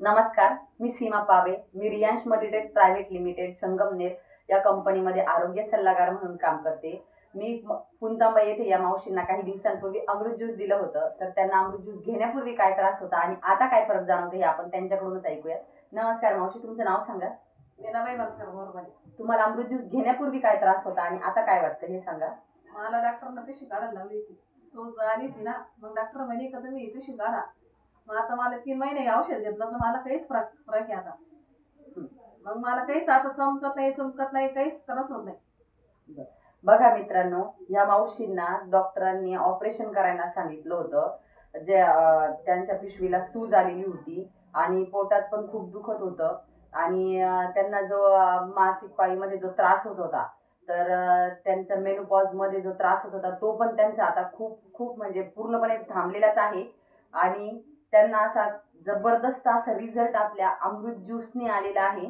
नमस्कार, मी सीमा पावे. मी Riyansh Multitech private limited Sangamner या कंपनीमध्ये आरोग्य सल्लागार म्हणून काम करते. मी पुणतांबा येथे या मावशींना काही दिवसांपूर्वी अमृत ज्यूस दिलं होतं. तर त्यांना अमृत ज्यूस घेण्यापूर्वी काय त्रास होता आणि आता काय फरक जाणवतो हे आपण त्यांच्याकडूनच ऐकूया. नमस्कार मावशी, तुमचं नाव सांगा. मीनाबाई भास्कर बोरबाले. तुम्हाला अमृत ज्यूस घेण्यापूर्वी काय त्रास होता आणि आता काय वाटतं हे सांगा. मला डॉक्टरनं पिशवी काढायला लावली होती. सूज आली होती ना, मग डॉक्टर म्हणे का तुम्ही पिशवी काढा. मग आता मला 3 महिने औषध घेतलं तर मला काहीच फरक आहे आता. मग मला काहीच आता चमकत नाही, काहीच त्रास होत नाही. बघा मित्रांनो, या मावशींना डॉक्टरांनी ऑपरेशन करायला सांगितलं होतं. जे त्यांच्या पिशवीला सूज आलेली होती आणि पोटात पण खूप दुखत होतं आणि त्यांना जो मासिक पाळीमध्ये जो त्रास होत होता, तर त्यांचा मेनोपॉजमध्ये जो त्रास होत होता तो पण त्यांचा आता खूप खूप म्हणजे पूर्णपणे थांबलेलाच आहे आणि त्यांना असा जबरदस्त असा रिझल्ट आपल्या अमृत ज्यूसने आलेला आहे.